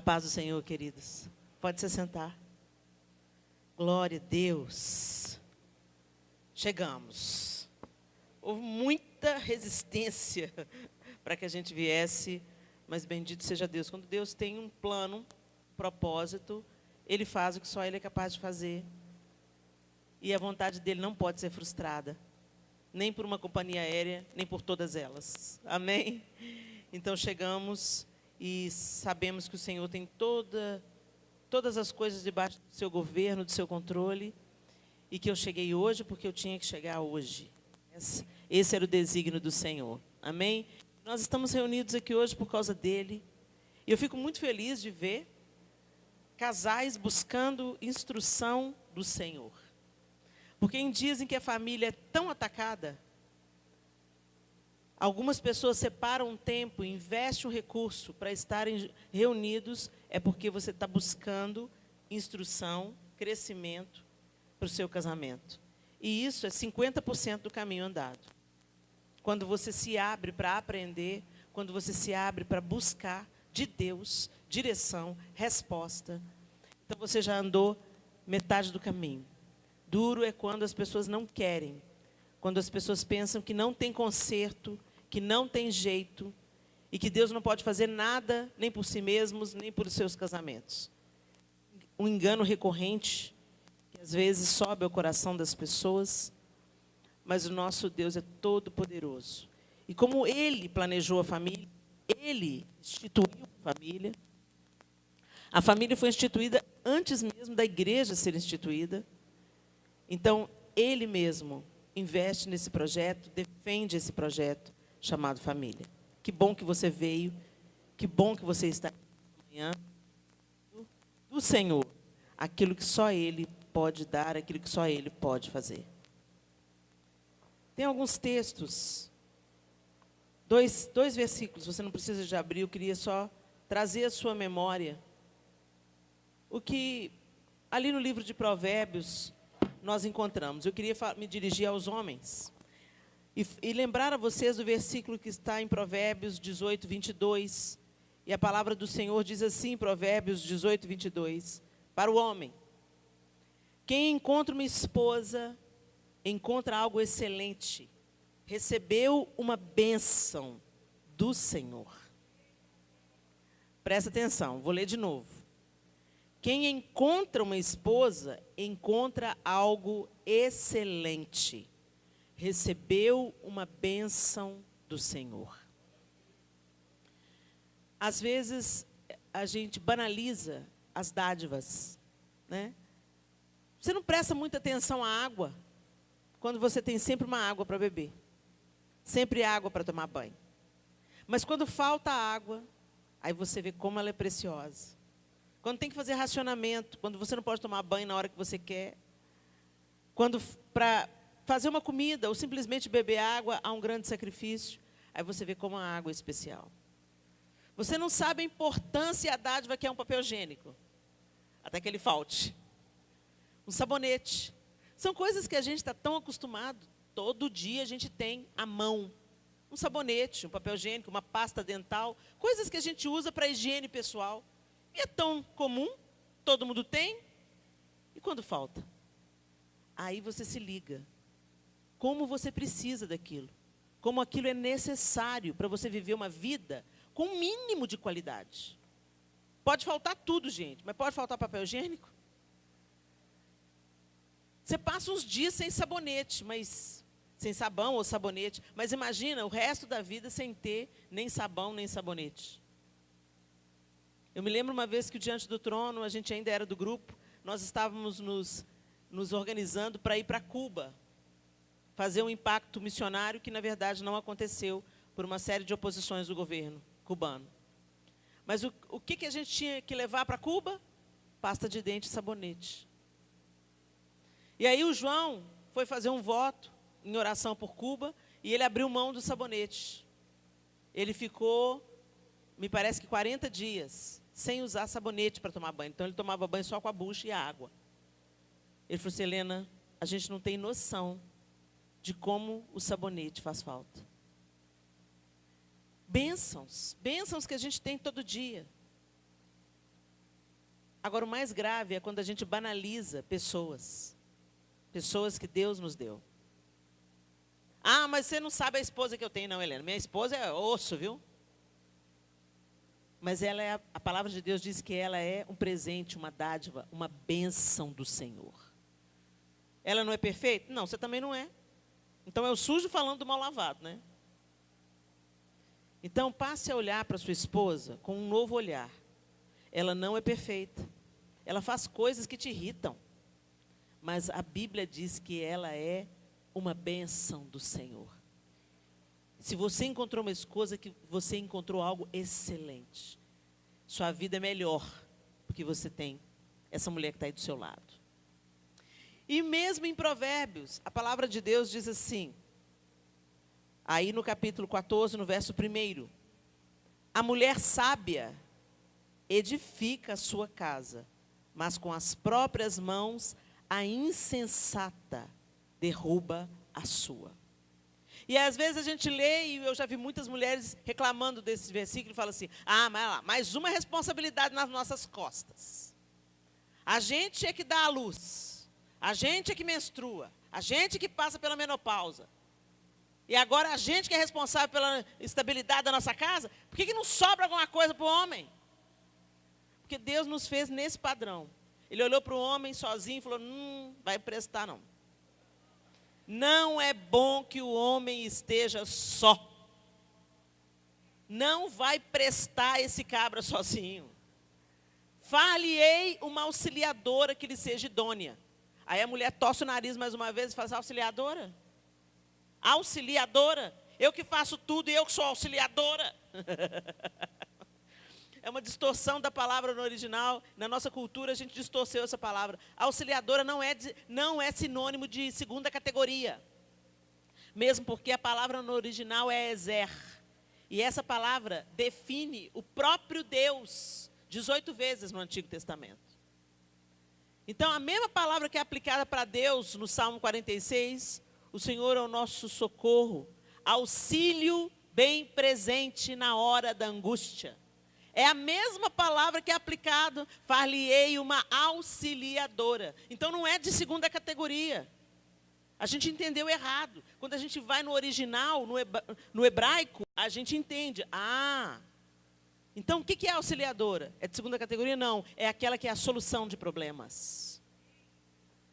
paz do Senhor, queridos. Pode se sentar. Glória a Deus. Chegamos. Houve muita resistência para que a gente viesse, mas bendito seja Deus. Quando Deus tem um plano, um propósito, Ele faz o que só Ele é capaz de fazer. E a vontade dEle não pode ser frustrada, nem por uma companhia aérea, nem por todas elas. Amém? Então chegamos e sabemos que o Senhor tem todas as coisas debaixo do seu governo, do seu controle, e que eu cheguei hoje porque eu tinha que chegar hoje. Esse era o desígnio do Senhor. Amém? Nós estamos reunidos aqui hoje por causa dEle. E eu fico muito feliz de ver casais buscando instrução do Senhor. Porque em dias em que a família é tão atacada, algumas pessoas separam um tempo, investem um recurso para estarem reunidos, é porque você está buscando instrução, crescimento para o seu casamento. E isso é 50% do caminho andado. Quando você se abre para aprender, quando você se abre para buscar de Deus direção, resposta, então você já andou metade do caminho. Duro é quando as pessoas não querem, quando as pessoas pensam que não tem conserto, que não tem jeito, e que Deus não pode fazer nada, nem por si mesmos, nem por seus casamentos. Um engano recorrente, que às vezes sobe ao coração das pessoas, mas o nosso Deus é todo poderoso. E como Ele planejou a família, Ele instituiu a família foi instituída antes mesmo da igreja ser instituída. Então, Ele mesmo investe nesse projeto, defende esse projeto chamado família. Que bom que você veio, que bom que você está aqui amanhã. Do Senhor, aquilo que só Ele pode dar, aquilo que só Ele pode fazer. Tem alguns textos, dois versículos, você não precisa de abrir, eu queria só trazer à sua memória o que ali no livro de Provérbios nós encontramos. Eu queria me dirigir aos homens e lembrar a vocês do versículo que está em Provérbios 18, 22. E a palavra do Senhor diz assim, em Provérbios 18, 22, para o homem: quem encontra uma esposa, encontra algo excelente, recebeu uma bênção do Senhor. Presta atenção, vou ler de novo. Quem encontra uma esposa, encontra algo excelente. Recebeu uma bênção do Senhor. Às vezes, a gente banaliza as dádivas, né? Você não presta muita atenção à água, quando você tem sempre uma água para beber. Sempre água para tomar banho. Mas quando falta água, aí você vê como ela é preciosa. Quando tem que fazer racionamento, quando você não pode tomar banho na hora que você quer, quando para fazer uma comida ou simplesmente beber água há um grande sacrifício, aí você vê como a água é especial. Você não sabe a importância e a dádiva que é um papel higiênico, até que ele falte. Um sabonete. São coisas que a gente está tão acostumado, todo dia a gente tem à mão. Um sabonete, um papel higiênico, uma pasta dental, coisas que a gente usa para higiene pessoal. E é tão comum, todo mundo tem, e quando falta? Aí você se liga, como você precisa daquilo, como aquilo é necessário para você viver uma vida com um mínimo de qualidade. Pode faltar tudo, gente, mas pode faltar papel higiênico? Você passa uns dias sem sabonete, mas sem sabão ou sabonete, mas imagina o resto da vida sem ter nem sabão, nem sabonete. Eu me lembro uma vez que diante do trono, a gente ainda era do grupo, nós estávamos nos organizando para ir para Cuba, fazer um impacto missionário que, na verdade, não aconteceu por uma série de oposições do governo cubano. Mas o que a gente tinha que levar para Cuba? Pasta de dente e sabonete. E aí o João foi fazer um voto em oração por Cuba e ele abriu mão do sabonete. Ele ficou, me parece que 40 dias, sem usar sabonete para tomar banho. Então, ele tomava banho só com a bucha e a água. Ele falou assim: Helena, a gente não tem noção de como o sabonete faz falta. Bênçãos que a gente tem todo dia. Agora, o mais grave é quando a gente banaliza pessoas. Pessoas que Deus nos deu. Ah, mas você não sabe a esposa que eu tenho. Não, Helena. Minha esposa é osso, viu? Mas ela é, a palavra de Deus diz que ela é um presente, uma dádiva, uma bênção do Senhor. Ela não é perfeita? Não, você também não é. Então é o sujo falando do mal lavado, né? Então passe a olhar para sua esposa com um novo olhar. Ela não é perfeita. Ela faz coisas que te irritam. Mas a Bíblia diz que ela é uma bênção do Senhor. Se você encontrou uma esposa, que você encontrou algo excelente. Sua vida é melhor, porque você tem essa mulher que está aí do seu lado. E mesmo em Provérbios, a palavra de Deus diz assim, aí no capítulo 14, no verso 1, a mulher sábia edifica a sua casa, mas com as próprias mãos a insensata derruba a sua. E às vezes a gente lê, e eu já vi muitas mulheres reclamando desse versículo, e falam assim, mais uma responsabilidade nas nossas costas. A gente é que dá a luz, a gente é que menstrua, a gente que passa pela menopausa. E agora a gente que é responsável pela estabilidade da nossa casa, por que não sobra alguma coisa para o homem? Porque Deus nos fez nesse padrão. Ele olhou para o homem sozinho e falou, vai prestar não. Não é bom que o homem esteja só. Não vai prestar esse cabra sozinho. Far-lhe-ei uma auxiliadora que lhe seja idônea. Aí a mulher torce o nariz mais uma vez e fala, auxiliadora? Auxiliadora? Eu que faço tudo e eu que sou auxiliadora? É uma distorção da palavra no original. Na nossa cultura, a gente distorceu essa palavra. Auxiliadora não é sinônimo de segunda categoria. Mesmo porque a palavra no original é ezer. E essa palavra define o próprio Deus 18 vezes no Antigo Testamento. Então, a mesma palavra que é aplicada para Deus no Salmo 46, o Senhor é o nosso socorro, auxílio bem presente na hora da angústia. É a mesma palavra que é aplicada, far-lhe-ei uma auxiliadora. Então não é de segunda categoria. A gente entendeu errado. Quando a gente vai no original, no hebraico, a gente entende. Então o que é auxiliadora? É de segunda categoria? Não. É aquela que é a solução de problemas.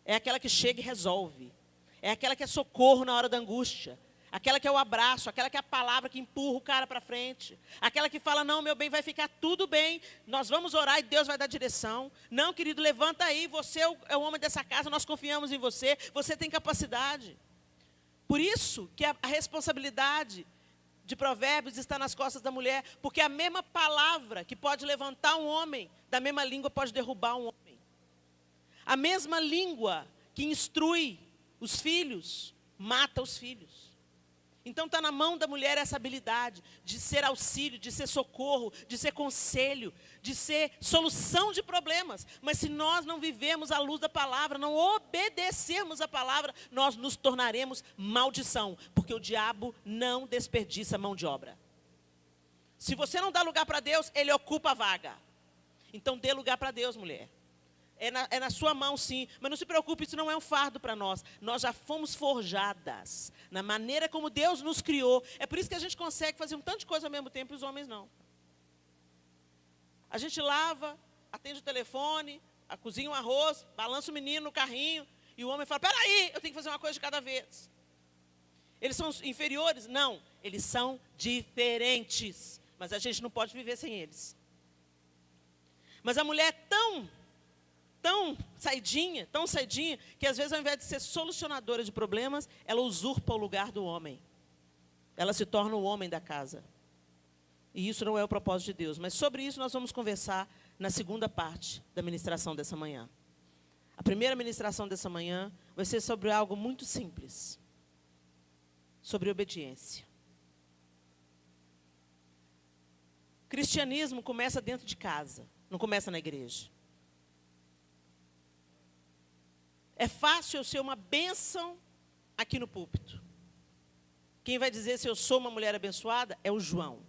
É aquela que chega e resolve. É aquela que é socorro na hora da angústia. Aquela que é o abraço, aquela que é a palavra que empurra o cara para frente. Aquela que fala, não, meu bem, vai ficar tudo bem. Nós vamos orar e Deus vai dar direção. Não, querido, levanta aí, você é o homem dessa casa, nós confiamos em você. Você tem capacidade. Por isso que a responsabilidade de Provérbios está nas costas da mulher. Porque a mesma palavra que pode levantar um homem, da mesma língua pode derrubar um homem. A mesma língua que instrui os filhos, mata os filhos. Então está na mão da mulher essa habilidade de ser auxílio, de ser socorro, de ser conselho, de ser solução de problemas. Mas se nós não vivemos à luz da palavra, não obedecermos a palavra, nós nos tornaremos maldição. Porque o diabo não desperdiça mão de obra. Se você não dá lugar para Deus, ele ocupa a vaga. Então dê lugar para Deus, mulher. É na sua mão, sim. Mas não se preocupe, isso não é um fardo para nós. Nós já fomos forjadas na maneira como Deus nos criou. É por isso que a gente consegue fazer um tanto de coisa ao mesmo tempo e os homens não. A gente lava, atende o telefone, cozinha um arroz, balança o menino no carrinho. E o homem fala, peraí, eu tenho que fazer uma coisa de cada vez. Eles são inferiores? Não, eles são diferentes. Mas a gente não pode viver sem eles. Mas a mulher é tão saidinha, que às vezes ao invés de ser solucionadora de problemas, ela usurpa o lugar do homem. Ela se torna o homem da casa. E isso não é o propósito de Deus. Mas sobre isso nós vamos conversar na segunda parte da ministração dessa manhã. A primeira ministração dessa manhã vai ser sobre algo muito simples. Sobre obediência. O cristianismo começa dentro de casa, não começa na igreja. É fácil eu ser uma bênção aqui no púlpito. Quem vai dizer se eu sou uma mulher abençoada é o João.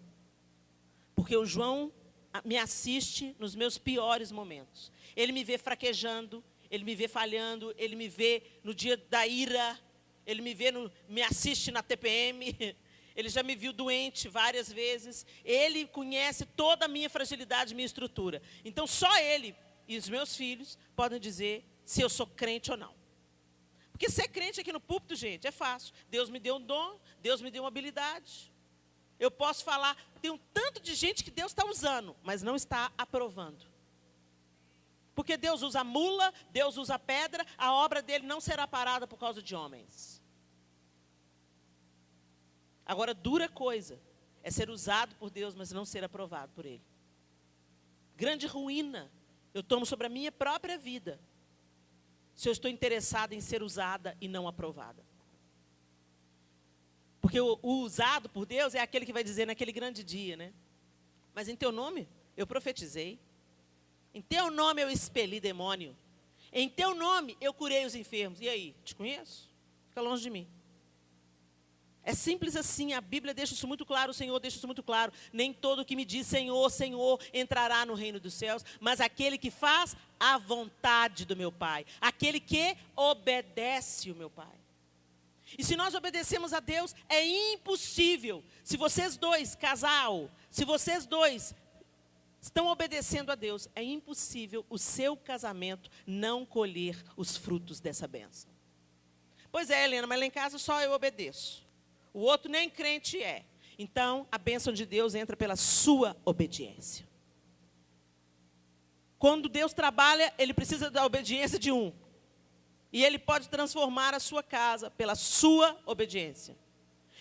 Porque o João me assiste nos meus piores momentos. Ele me vê fraquejando, Ele me vê falhando, Ele me vê no dia da ira, Ele me assiste na TPM, Ele já me viu doente várias vezes. Ele conhece toda a minha fragilidade, minha estrutura. Então, só Ele e os meus filhos podem dizer se eu sou crente ou não. Porque ser crente aqui no púlpito, gente, é fácil. Deus me deu um dom, Deus me deu uma habilidade. Eu posso falar, tem um tanto de gente que Deus está usando, mas não está aprovando. Porque Deus usa mula, Deus usa pedra, a obra dele não será parada por causa de homens. Agora, dura coisa é ser usado por Deus, mas não ser aprovado por Ele. Grande ruína eu tomo sobre a minha própria vida, se eu estou interessado em ser usada e não aprovada. Porque o usado por Deus é aquele que vai dizer naquele grande dia, né? Mas em teu nome eu profetizei. Em teu nome eu expeli demônio. Em teu nome eu curei os enfermos. E aí, te conheço? Fica longe de mim. É simples assim, a Bíblia deixa isso muito claro, o Senhor deixa isso muito claro. Nem todo que me diz Senhor, Senhor, entrará no reino dos céus, mas aquele que faz a vontade do meu Pai. Aquele que obedece o meu Pai. E se nós obedecemos a Deus, é impossível. Se vocês dois, casal, se vocês dois estão obedecendo a Deus, é impossível o seu casamento não colher os frutos dessa bênção. Pois é, Helena, mas lá em casa só eu obedeço. O outro nem crente é. Então, a bênção de Deus entra pela sua obediência. Quando Deus trabalha, Ele precisa da obediência de um. E Ele pode transformar a sua casa pela sua obediência.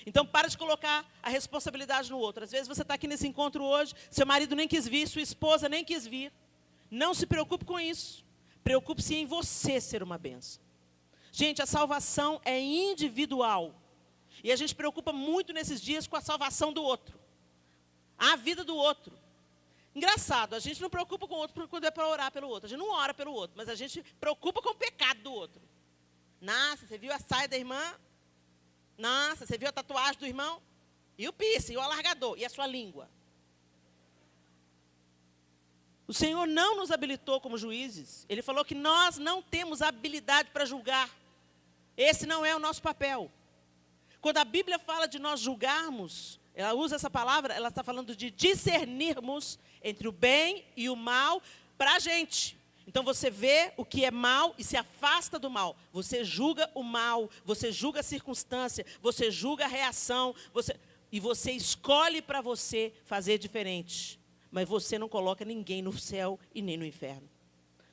Então, para de colocar a responsabilidade no outro. Às vezes você está aqui nesse encontro hoje, seu marido nem quis vir, sua esposa nem quis vir. Não se preocupe com isso. Preocupe-se em você ser uma bênção. Gente, a salvação é individual. E a gente preocupa muito nesses dias com a salvação do outro. A vida do outro. Engraçado, a gente não preocupa com o outro quando é para orar pelo outro. A gente não ora pelo outro, mas a gente preocupa com o pecado do outro. Nossa, você viu a saia da irmã? Nossa, você viu a tatuagem do irmão? E o piercing, e o alargador, e a sua língua. O Senhor não nos habilitou como juízes. Ele falou que nós não temos habilidade para julgar. Esse não é o nosso papel. Quando a Bíblia fala de nós julgarmos, ela usa essa palavra, ela está falando de discernirmos entre o bem e o mal para a gente. Então você vê o que é mal e se afasta do mal. Você julga o mal, você julga a circunstância, você julga a reação, e você escolhe para você fazer diferente. Mas você não coloca ninguém no céu e nem no inferno.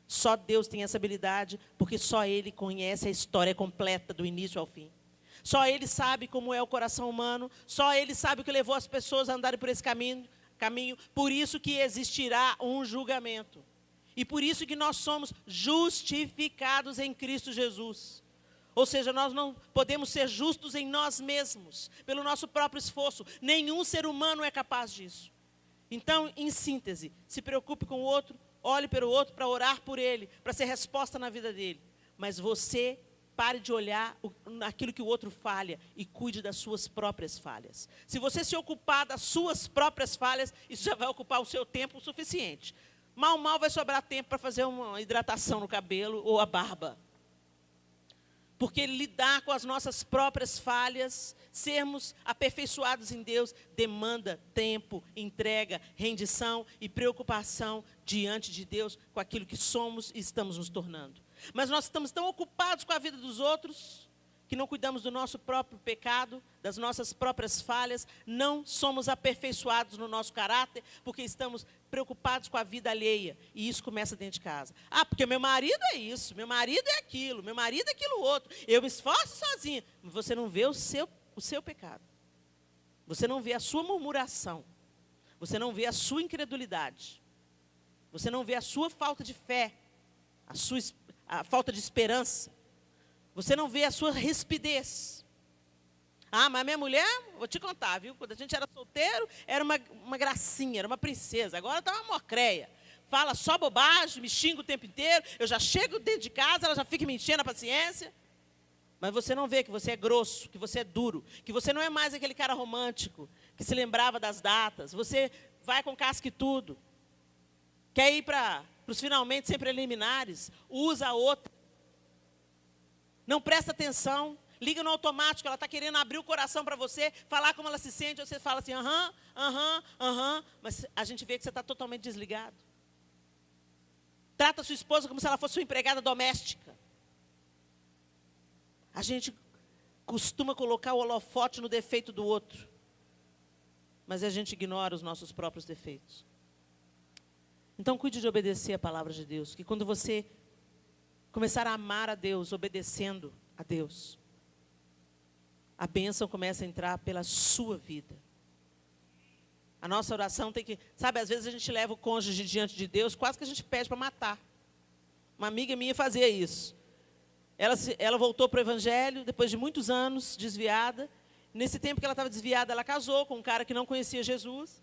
Só Deus tem essa habilidade, porque só Ele conhece a história completa do início ao fim. Só Ele sabe como é o coração humano, só Ele sabe o que levou as pessoas a andarem por esse caminho. Por isso que existirá um julgamento. E por isso que nós somos justificados em Cristo Jesus. Ou seja, nós não podemos ser justos em nós mesmos, pelo nosso próprio esforço. Nenhum ser humano é capaz disso. Então, em síntese, se preocupe com o outro, olhe para o outro para orar por ele, para ser resposta na vida dele. Mas você pare de olhar aquilo que o outro falha e cuide das suas próprias falhas. Se você se ocupar das suas próprias falhas, isso já vai ocupar o seu tempo o suficiente. Mal vai sobrar tempo para fazer uma hidratação no cabelo ou a barba. Porque lidar com as nossas próprias falhas, sermos aperfeiçoados em Deus, demanda tempo, entrega, rendição e preocupação diante de Deus com aquilo que somos e estamos nos tornando. Mas nós estamos tão ocupados com a vida dos outros, que não cuidamos do nosso próprio pecado, das nossas próprias falhas, não somos aperfeiçoados no nosso caráter, porque estamos preocupados com a vida alheia. E isso começa dentro de casa. Ah, porque meu marido é isso, meu marido é aquilo, meu marido é aquilo outro. Eu me esforço sozinho. Mas você não vê o seu pecado. Você não vê a sua murmuração. Você não vê a sua incredulidade. Você não vê a sua falta de fé, a falta de esperança. Você não vê a sua rispidez. Ah, mas minha mulher, vou te contar, viu? Quando a gente era solteiro, era uma gracinha, era uma princesa. Agora está uma mocreia. Fala só bobagem, me xinga o tempo inteiro. Eu já chego dentro de casa, ela já fica me enchendo a paciência. Mas você não vê que você é grosso, que você é duro, que você não é mais aquele cara romântico, que se lembrava das datas. Você vai com casca e tudo. Quer ir para os finalmente sem preliminares? Usa a outra. Não presta atenção. Liga no automático, ela está querendo abrir o coração para você, falar como ela se sente, você fala assim, mas a gente vê que você está totalmente desligado. Trata a sua esposa como se ela fosse sua empregada doméstica. A gente costuma colocar o holofote no defeito do outro, mas a gente ignora os nossos próprios defeitos. Então, cuide de obedecer a palavra de Deus, que quando você começar a amar a Deus, obedecendo a Deus, a bênção começa a entrar pela sua vida. A nossa oração tem que... Sabe, às vezes a gente leva o cônjuge diante de Deus, quase que a gente pede para matar. Uma amiga minha fazia isso. Ela voltou para o Evangelho, depois de muitos anos, desviada. Nesse tempo que ela estava desviada, ela casou com um cara que não conhecia Jesus.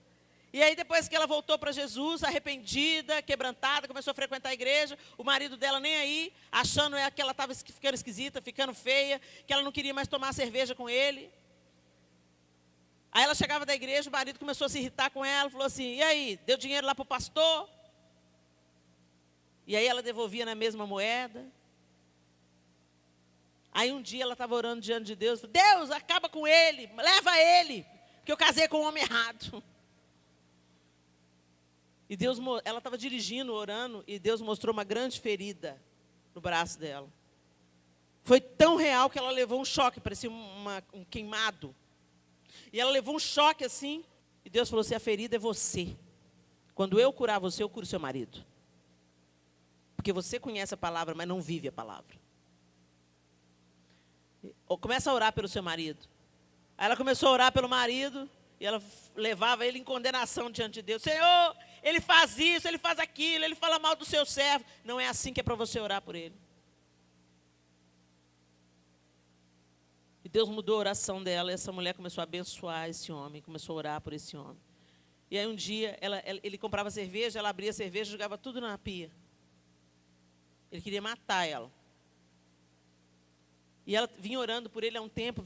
E aí, depois que ela voltou para Jesus, arrependida, quebrantada, começou a frequentar a igreja, o marido dela nem aí, achando que ela estava ficando esquisita, ficando feia, que ela não queria mais tomar cerveja com ele. Aí ela chegava da igreja, o marido começou a se irritar com ela, falou assim, e aí, deu dinheiro lá para o pastor? E aí ela devolvia na mesma moeda. Aí um dia ela estava orando diante de Deus, falou, Deus, acaba com ele, leva ele, porque eu casei com o homem errado. E ela estava dirigindo, orando, e Deus mostrou uma grande ferida no braço dela. Foi tão real que ela levou um choque, parecia um queimado. E ela levou um choque assim, e Deus falou assim, a ferida é você. Quando eu curar você, eu curo seu marido. Porque você conhece a palavra, mas não vive a palavra. Começa a orar pelo seu marido. Aí ela começou a orar pelo marido, e ela levava ele em condenação diante de Deus. Senhor, ele faz isso, ele faz aquilo, ele fala mal do seu servo. Não é assim que é para você orar por ele. E Deus mudou a oração dela, e essa mulher começou a abençoar esse homem, começou a orar por esse homem. E aí um dia, ele comprava cerveja, ela abria a cerveja e jogava tudo na pia. Ele queria matar ela. E ela vinha orando por ele há um tempo,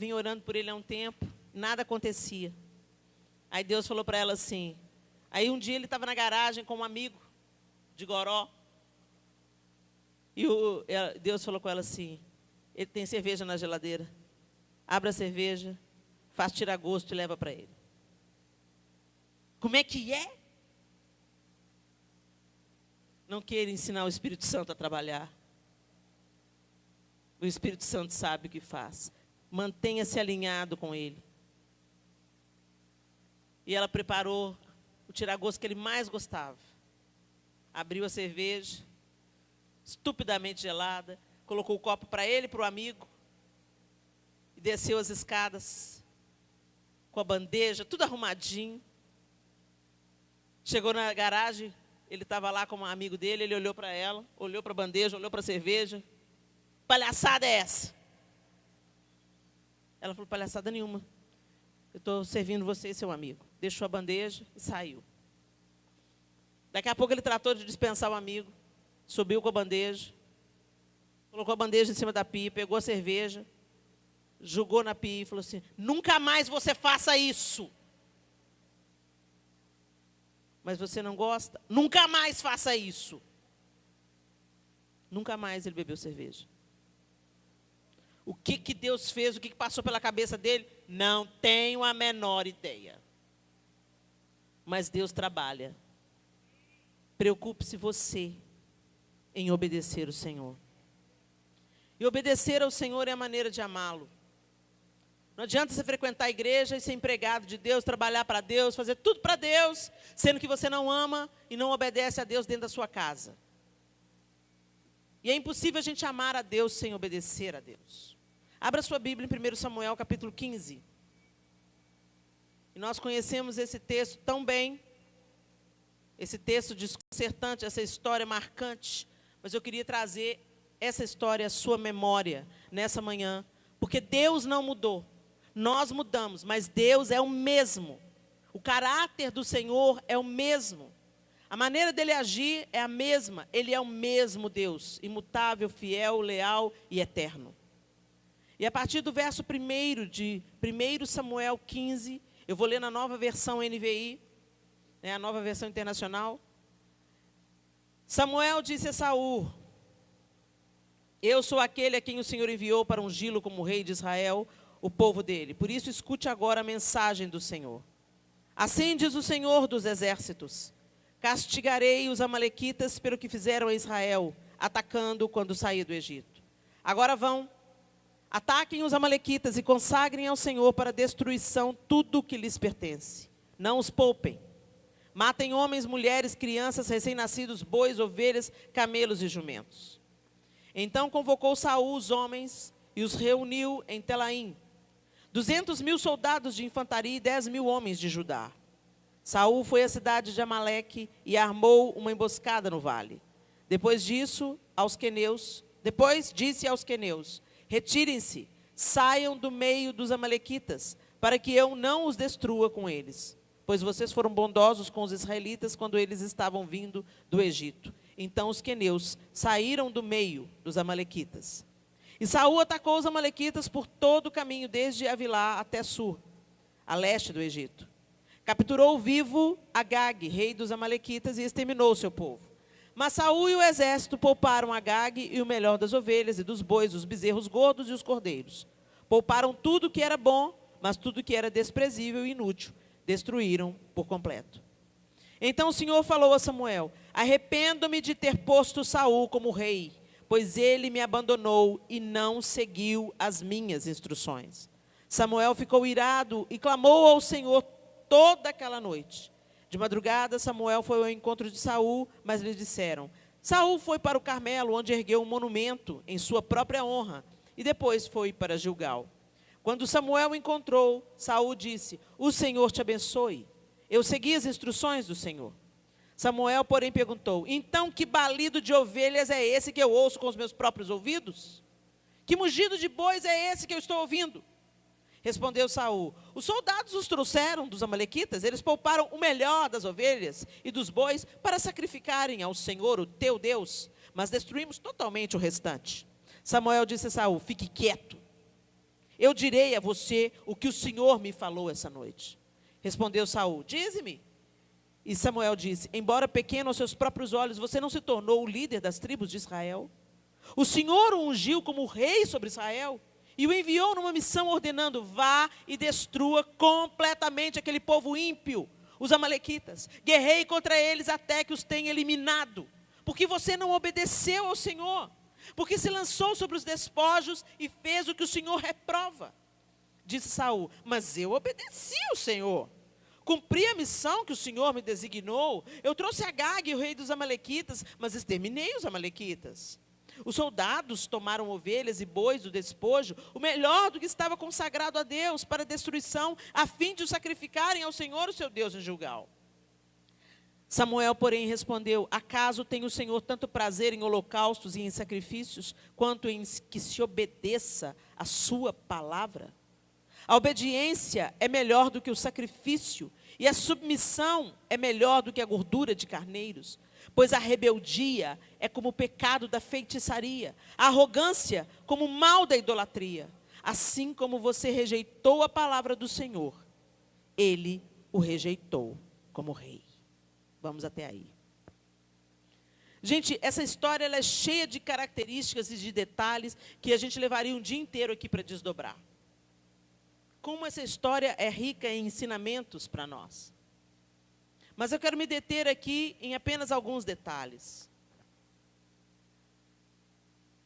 nada acontecia. Aí Deus falou para ela assim, aí um dia ele estava na garagem com um amigo de Goró, e Deus falou com ela assim, ele tem cerveja na geladeira, abre a cerveja, faz tira-gosto e leva para ele. Como é que é? Não queira ensinar o Espírito Santo a trabalhar. O Espírito Santo sabe o que faz. Mantenha-se alinhado com ele. E ela preparou o tira-gosto que ele mais gostava. Abriu a cerveja, estupidamente gelada, colocou o copo para ele e para o amigo, e desceu as escadas, com a bandeja, tudo arrumadinho. Chegou na garagem, ele estava lá com um amigo dele, ele olhou para ela, olhou para a bandeja, olhou para a cerveja. Palhaçada é essa? Ela falou, palhaçada nenhuma. Eu estou servindo você e seu amigo. Deixou a bandeja e saiu. Daqui a pouco ele tratou de dispensar o amigo, subiu com a bandeja, colocou a bandeja em cima da pia, pegou a cerveja, jogou na pia e falou assim, nunca mais você faça isso. Mas você não gosta? Nunca mais faça isso. Nunca mais ele bebeu cerveja. O que Deus fez, o que passou pela cabeça dele? Não tenho a menor ideia. Mas Deus trabalha. Preocupe-se você em obedecer o Senhor. E obedecer ao Senhor é a maneira de amá-lo. Não adianta você frequentar a igreja e ser empregado de Deus, trabalhar para Deus, fazer tudo para Deus, sendo que você não ama e não obedece a Deus dentro da sua casa. E é impossível a gente amar a Deus sem obedecer a Deus. Abra sua Bíblia em 1 Samuel, capítulo 15. E nós conhecemos esse texto tão bem, esse texto desconcertante, essa história marcante, mas eu queria trazer essa história à sua memória nessa manhã, porque Deus não mudou, nós mudamos, mas Deus é o mesmo, o caráter do Senhor é o mesmo, a maneira dele agir é a mesma, ele é o mesmo Deus, imutável, fiel, leal e eterno. E a partir do verso 1 de 1 Samuel 15, eu vou ler na nova versão NVI, a nova versão internacional. Samuel disse a Saul: eu sou aquele a quem o Senhor enviou para ungí-lo como rei de Israel, o povo dele. Por isso escute agora a mensagem do Senhor. Assim diz o Senhor dos exércitos: castigarei os amalequitas pelo que fizeram a Israel, atacando quando saí do Egito. Agora vão, ataquem os amalequitas e consagrem ao Senhor para destruição tudo o que lhes pertence. Não os poupem. Matem homens, mulheres, crianças, recém-nascidos, bois, ovelhas, camelos e jumentos. Então convocou Saul os homens e os reuniu em Telaim, 200.000 soldados de infantaria e 10.000 homens de Judá. Saul foi à cidade de Amaleque e armou uma emboscada no vale. Depois disse aos queneus: retirem-se, saiam do meio dos amalequitas, para que eu não os destrua com eles. Pois vocês foram bondosos com os israelitas quando eles estavam vindo do Egito. Então os queneus saíram do meio dos amalequitas. E Saul atacou os amalequitas por todo o caminho, desde Avilá até Sur, a leste do Egito. Capturou vivo Agag, rei dos amalequitas, e exterminou o seu povo. Mas Saul e o exército pouparam Agag e o melhor das ovelhas e dos bois, os bezerros gordos e os cordeiros. Pouparam tudo que era bom, mas tudo que era desprezível e inútil destruíram por completo. Então o Senhor falou a Samuel: arrependo-me de ter posto Saul como rei, pois ele me abandonou e não seguiu as minhas instruções. Samuel ficou irado e clamou ao Senhor toda aquela noite. De madrugada, Samuel foi ao encontro de Saul, mas lhe disseram: Saul foi para o Carmelo, onde ergueu um monumento em sua própria honra, e depois foi para Gilgal. Quando Samuel o encontrou, Saul disse: o Senhor te abençoe. Eu segui as instruções do Senhor. Samuel, porém, perguntou: então que balido de ovelhas é esse que eu ouço com os meus próprios ouvidos? Que mugido de bois é esse que eu estou ouvindo? Respondeu Saul: os soldados os trouxeram dos amalequitas, eles pouparam o melhor das ovelhas e dos bois para sacrificarem ao Senhor, o teu Deus, mas destruímos totalmente o restante. Samuel disse a Saul: fique quieto. Eu direi a você o que o Senhor me falou essa noite. Respondeu Saul: dize-me. E Samuel disse: embora pequeno aos seus próprios olhos, você não se tornou o líder das tribos de Israel? O Senhor o ungiu como rei sobre Israel e o enviou numa missão ordenando: vá e destrua completamente aquele povo ímpio, os amalequitas. Guerreie contra eles até que os tenha eliminado. Porque você não obedeceu ao Senhor, porque se lançou sobre os despojos e fez o que o Senhor reprova. Disse Saul: mas eu obedeci ao Senhor. Cumpri a missão que o Senhor me designou. Eu trouxe Agag, o rei dos amalequitas, mas exterminei os amalequitas. Os soldados tomaram ovelhas e bois do despojo, o melhor do que estava consagrado a Deus, para destruição, a fim de o sacrificarem ao Senhor, o seu Deus, em Gilgal. Samuel, porém, respondeu: acaso tem o Senhor tanto prazer em holocaustos e em sacrifícios, quanto em que se obedeça a sua palavra? A obediência é melhor do que o sacrifício, e a submissão é melhor do que a gordura de carneiros. Pois a rebeldia é como o pecado da feitiçaria, a arrogância como o mal da idolatria. Assim como você rejeitou a palavra do Senhor, ele o rejeitou como rei. Vamos até aí. Gente, essa história ela é cheia de características e de detalhes que a gente levaria um dia inteiro aqui para desdobrar. Como essa história é rica em ensinamentos para nós. Mas eu quero me deter aqui em apenas alguns detalhes.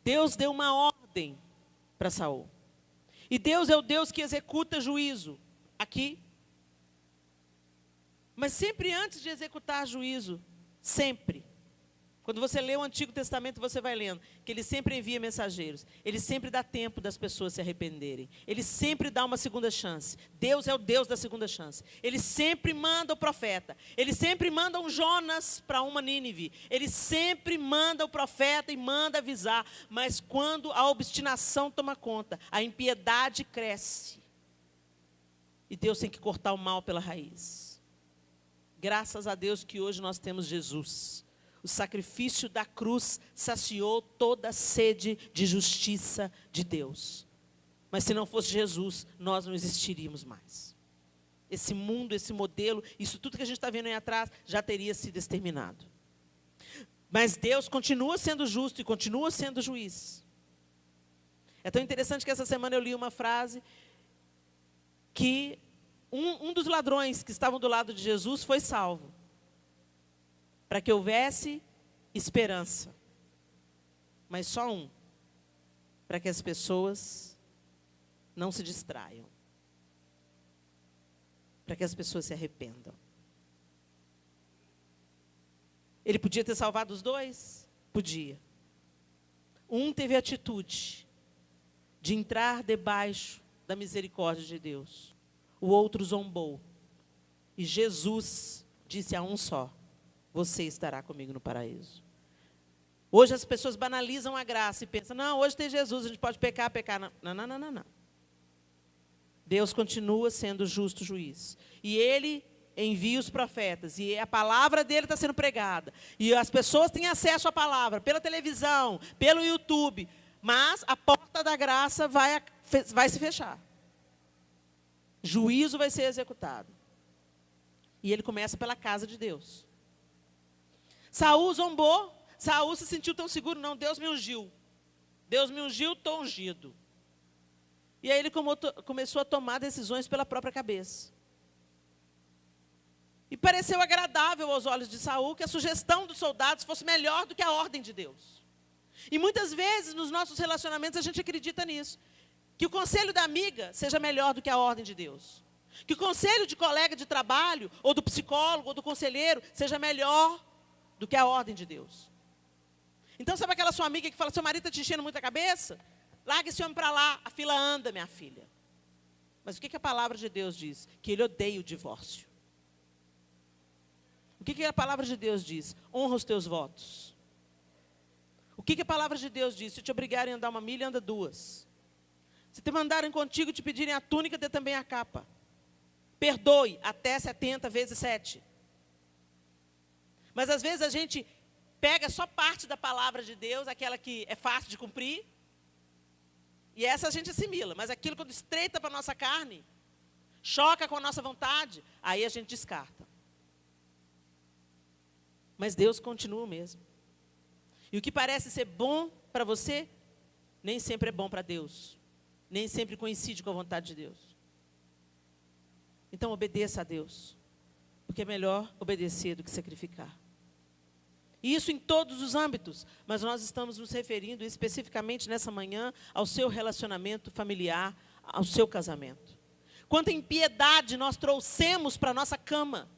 Deus deu uma ordem para Saul. E Deus é o Deus que executa juízo aqui. Mas sempre antes de executar juízo, sempre. Quando você lê o Antigo Testamento, você vai lendo que ele sempre envia mensageiros. Ele sempre dá tempo das pessoas se arrependerem. Ele sempre dá uma segunda chance. Deus é o Deus da segunda chance. Ele sempre manda o profeta. Ele sempre manda um Jonas para uma Nínive. Ele sempre manda o profeta e manda avisar. Mas quando a obstinação toma conta, a impiedade cresce. E Deus tem que cortar o mal pela raiz. Graças a Deus que hoje nós temos Jesus. O sacrifício da cruz saciou toda a sede de justiça de Deus. Mas se não fosse Jesus, nós não existiríamos mais. Esse mundo, esse modelo, isso tudo que a gente está vendo aí atrás, já teria sido exterminado. Mas Deus continua sendo justo e continua sendo juiz. É tão interessante que essa semana eu li uma frase que um dos ladrões que estavam do lado de Jesus foi salvo, para que houvesse esperança. Mas só um, para que as pessoas não se distraiam, para que as pessoas se arrependam. Ele podia ter salvado os dois? Podia. Um teve a atitude de entrar debaixo da misericórdia de Deus. O outro zombou. E Jesus disse a um só: você estará comigo no paraíso. Hoje as pessoas banalizam a graça e pensam: não, hoje tem Jesus, a gente pode pecar. Não. Deus continua sendo justo juiz. E Ele envia os profetas, e a palavra dele está sendo pregada. E as pessoas têm acesso à palavra pela televisão, pelo YouTube. Mas a porta da graça vai se fechar. Juízo vai ser executado. E ele começa pela casa de Deus. Saul zombou. Saul se sentiu tão seguro. Não, Deus me ungiu. Deus me ungiu, estou ungido. E aí ele começou a tomar decisões pela própria cabeça. E pareceu agradável aos olhos de Saul que a sugestão dos soldados fosse melhor do que a ordem de Deus. E muitas vezes, nos nossos relacionamentos, a gente acredita nisso. Que o conselho da amiga seja melhor do que a ordem de Deus. Que o conselho de colega de trabalho, ou do psicólogo, ou do conselheiro, seja melhor do que a ordem de Deus. Então, sabe aquela sua amiga que fala: seu marido está te enchendo muito a cabeça? Larga esse homem para lá, a fila anda, minha filha. Mas o que a palavra de Deus diz? Que ele odeia o divórcio. O que a palavra de Deus diz? Honra os teus votos. O que a palavra de Deus diz? Se te obrigarem a andar 1 milha, anda 2. Se te mandarem contigo, te pedirem a túnica, dê também a capa. Perdoe até 70 vezes 7. Mas às vezes a gente pega só parte da palavra de Deus, aquela que é fácil de cumprir, e essa a gente assimila. Mas aquilo quando estreita para a nossa carne, choca com a nossa vontade, aí a gente descarta. Mas Deus continua o mesmo. E o que parece ser bom para você, nem sempre é bom para Deus. Nem sempre coincide com a vontade de Deus. Então obedeça a Deus. Porque é melhor obedecer do que sacrificar. E isso em todos os âmbitos. Mas nós estamos nos referindo especificamente nessa manhã ao seu relacionamento familiar, ao seu casamento. Quanta impiedade nós trouxemos para a nossa cama.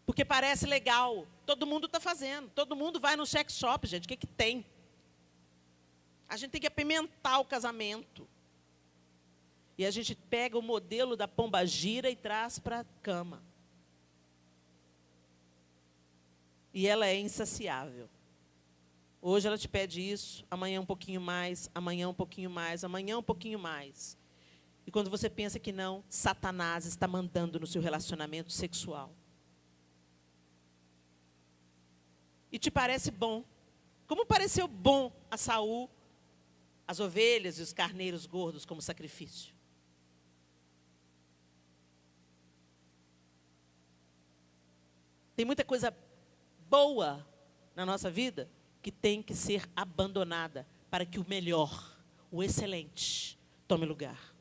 Porque parece legal. Todo mundo está fazendo. Todo mundo vai no sex shop, gente. O que tem? A gente tem que apimentar o casamento. E a gente pega o modelo da pombagira e traz para a cama. E ela é insaciável. Hoje ela te pede isso, amanhã um pouquinho mais, amanhã um pouquinho mais, amanhã um pouquinho mais. E quando você pensa que não, Satanás está mandando no seu relacionamento sexual. E te parece bom. Como pareceu bom a Saul, as ovelhas e os carneiros gordos como sacrifício. Tem muita coisa boa na nossa vida que tem que ser abandonada para que o melhor, o excelente, tome lugar.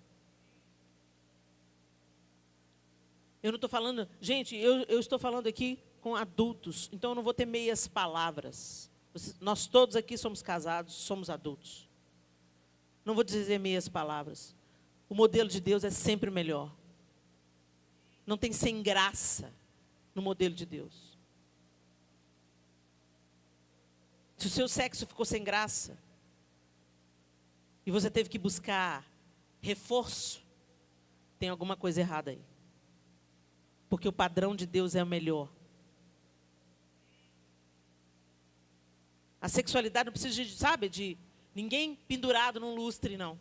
Eu não estou falando... Gente, eu estou falando aqui com adultos, então eu não vou ter meias palavras. Nós todos aqui somos casados, somos adultos. Não vou dizer meias palavras. O modelo de Deus é sempre melhor. Não tem sem graça no modelo de Deus. Se o seu sexo ficou sem graça, e você teve que buscar reforço, tem alguma coisa errada aí. Porque o padrão de Deus é o melhor. A sexualidade não precisa de ninguém pendurado num lustre, não.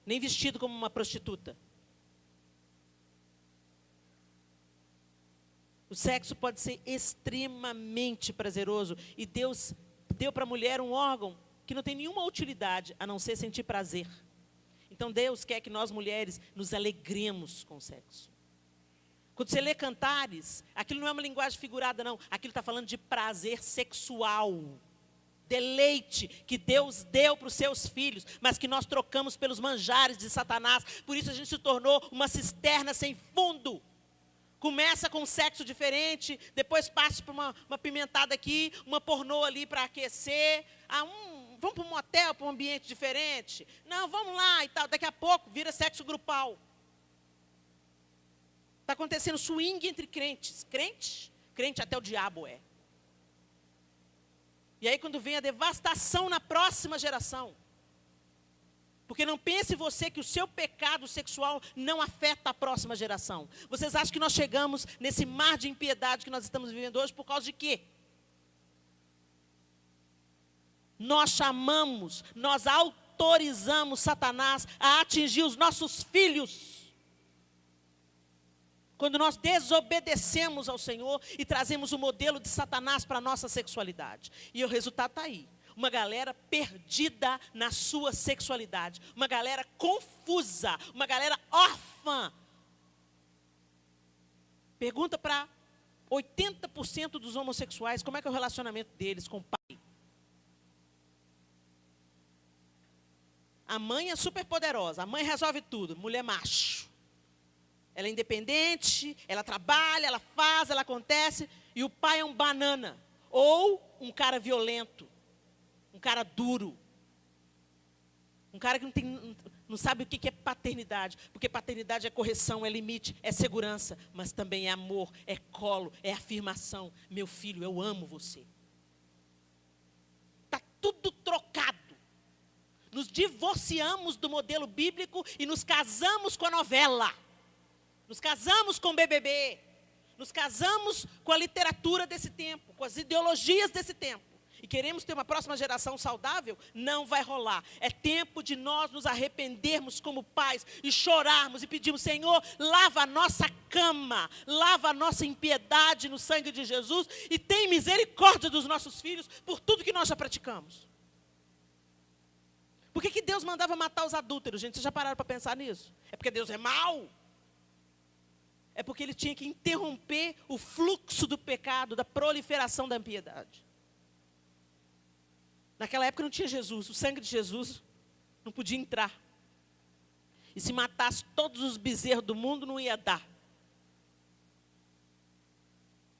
Nem vestido como uma prostituta. O sexo pode ser extremamente prazeroso. E Deus deu para a mulher um órgão que não tem nenhuma utilidade, a não ser sentir prazer. Então Deus quer que nós mulheres nos alegremos com o sexo. Quando você lê Cantares, aquilo não é uma linguagem figurada, não. Aquilo está falando de prazer sexual. Deleite que Deus deu para os seus filhos, mas que nós trocamos pelos manjares de Satanás. Por isso a gente se tornou uma cisterna sem fundo. Começa com um sexo diferente, depois passa para uma pimentada aqui, uma pornô ali para aquecer. Vamos para um motel, para um ambiente diferente. Não, vamos lá e tal. Daqui a pouco vira sexo grupal. Está acontecendo swing entre crentes. Crente até o diabo é. E aí quando vem a devastação na próxima geração. Porque não pense você que o seu pecado sexual não afeta a próxima geração. Vocês acham que nós chegamos nesse mar de impiedade que nós estamos vivendo hoje por causa de quê? Nós chamamos, nós autorizamos Satanás a atingir os nossos filhos. Quando nós desobedecemos ao Senhor e trazemos o modelo de Satanás para a nossa sexualidade. E o resultado está aí. Uma galera perdida na sua sexualidade. Uma galera confusa. Uma galera órfã. Pergunta para 80% dos homossexuais como é que é o relacionamento deles com o pai. A mãe é super poderosa. A mãe resolve tudo. Mulher macho. Ela é independente, ela trabalha, ela faz, ela acontece. E o pai é um banana. Ou um cara violento. Um cara duro. Um cara que não sabe o que é paternidade. Porque paternidade é correção, é limite, é segurança. Mas também é amor, é colo, é afirmação. Meu filho, eu amo você. Está tudo trocado. Nos divorciamos do modelo bíblico e nos casamos com a novela. Nos casamos com o BBB, nos casamos com a literatura desse tempo, com as ideologias desse tempo. E queremos ter uma próxima geração saudável? Não vai rolar. É tempo de nós nos arrependermos como pais e chorarmos e pedirmos, Senhor, lava a nossa cama, lava a nossa impiedade no sangue de Jesus e tem misericórdia dos nossos filhos por tudo que nós já praticamos. Por que Deus mandava matar os adúlteros, gente? Vocês já pararam para pensar nisso? É porque Deus é mau? É porque ele tinha que interromper o fluxo do pecado, da proliferação da impiedade. Naquela época não tinha Jesus, o sangue de Jesus não podia entrar. E se matasse todos os bezerros do mundo, não ia dar.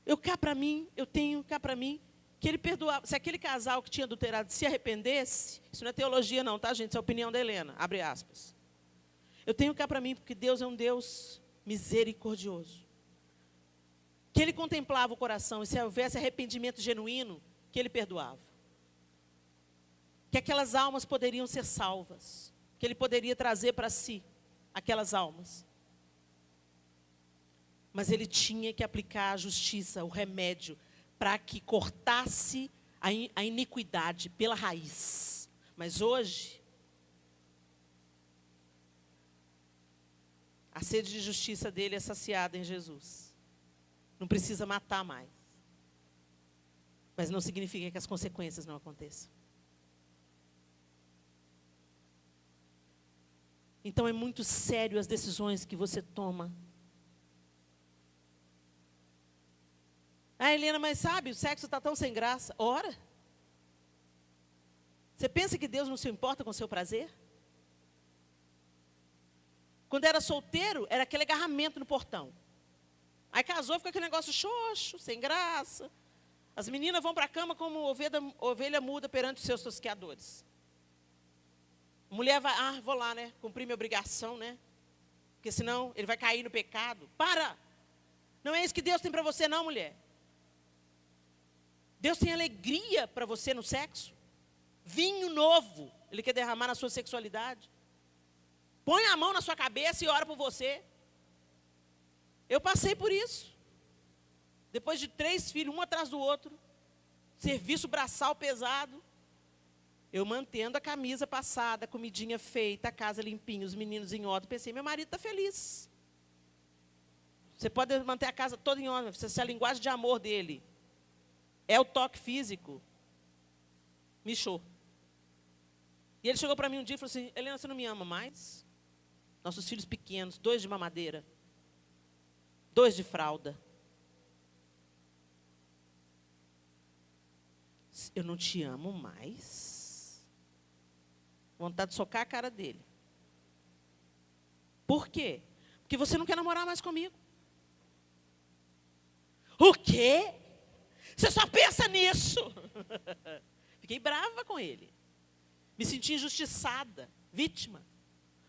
Eu tenho cá para mim, que ele perdoava. Se aquele casal que tinha adulterado se arrependesse, isso não é teologia não, tá gente? Isso é a opinião da Helena, abre aspas. Eu tenho cá para mim, porque Deus é um Deus misericordioso. Que ele contemplava o coração e se houvesse arrependimento genuíno, que ele perdoava. Que aquelas almas poderiam ser salvas. Que ele poderia trazer para si aquelas almas. Mas ele tinha que aplicar a justiça, o remédio, para que cortasse a iniquidade pela raiz. Mas hoje, a sede de justiça dele é saciada em Jesus. Não precisa matar mais. Mas não significa que as consequências não aconteçam. Então é muito sério as decisões que você toma. Ah, Helena, mas sabe, o sexo está tão sem graça. Ora. Você pensa que Deus não se importa com o seu prazer? Quando era solteiro, era aquele agarramento no portão. Aí casou, fica aquele negócio xoxo, sem graça. As meninas vão para a cama como ovelha muda perante os seus tosqueadores. A mulher vai, vou lá, né? Cumprir minha obrigação, né? Porque senão ele vai cair no pecado. Para! Não é isso que Deus tem para você, não, mulher. Deus tem alegria para você no sexo. Vinho novo, Ele quer derramar na sua sexualidade. Põe a mão na sua cabeça e ora por você. Eu passei por isso. Depois de 3 filhos, um atrás do outro. Serviço braçal pesado. Eu mantendo a camisa passada, a comidinha feita, a casa limpinha, os meninos em ordem. Pensei, meu marido está feliz. Você pode manter a casa toda em ordem. Se a linguagem de amor dele é o toque físico, michou. E ele chegou para mim um dia e falou assim, Helena, você não me ama mais? Nossos filhos pequenos, 2 de mamadeira. 2 de fralda. Eu não te amo mais. Vontade de socar a cara dele. Por quê? Porque você não quer namorar mais comigo. O quê? Você só pensa nisso. Fiquei brava com ele. Me senti injustiçada, vítima.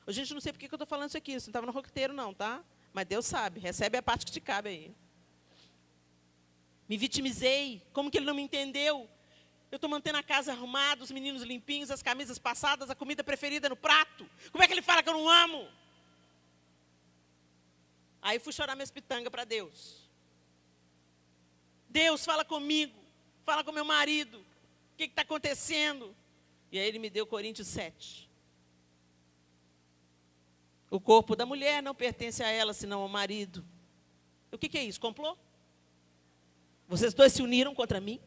Gente, não sei por que eu estou falando isso aqui. Isso não estava no roteiro, não, tá? Mas Deus sabe. Recebe a parte que te cabe aí. Me vitimizei. Como que ele não me entendeu? Eu estou mantendo a casa arrumada, os meninos limpinhos, as camisas passadas, a comida preferida no prato. Como é que ele fala que eu não amo? Aí fui chorar minhas pitangas para Deus. Deus, fala comigo. Fala com meu marido. O que está acontecendo? E aí ele me deu Coríntios 7. O corpo da mulher não pertence a ela, senão ao marido. O que é isso? Complô? Vocês dois se uniram contra mim?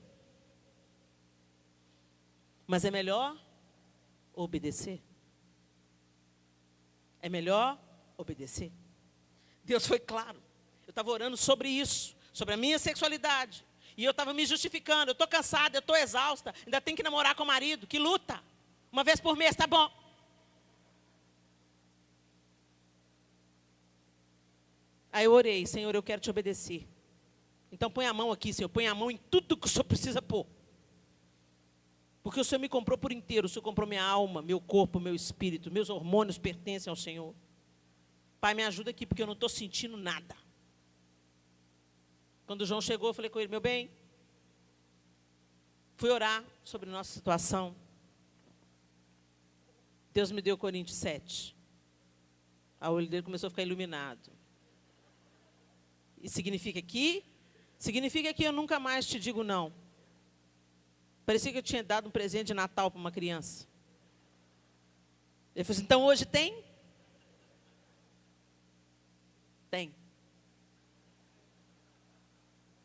Mas é melhor obedecer. É melhor obedecer. Deus foi claro. Eu estava orando sobre isso, sobre a minha sexualidade. E eu estava me justificando. Eu estou cansada, eu estou exausta. Ainda tenho que namorar com o marido. Que luta. Uma vez por mês, tá bom. Aí eu orei, Senhor, eu quero te obedecer. Então põe a mão aqui, Senhor. Põe a mão em tudo que o Senhor precisa pôr. Porque o Senhor me comprou por inteiro. O Senhor comprou minha alma, meu corpo, meu espírito. Meus hormônios pertencem ao Senhor. Pai, me ajuda aqui, porque eu não estou sentindo nada. Quando o João chegou, eu falei com ele, meu bem, fui orar sobre nossa situação. Deus me deu Coríntios 7. A olho dele começou a ficar iluminado. E significa que eu nunca mais te digo não. Parecia que eu tinha dado um presente de Natal para uma criança. Ele falou assim, então hoje tem? Tem.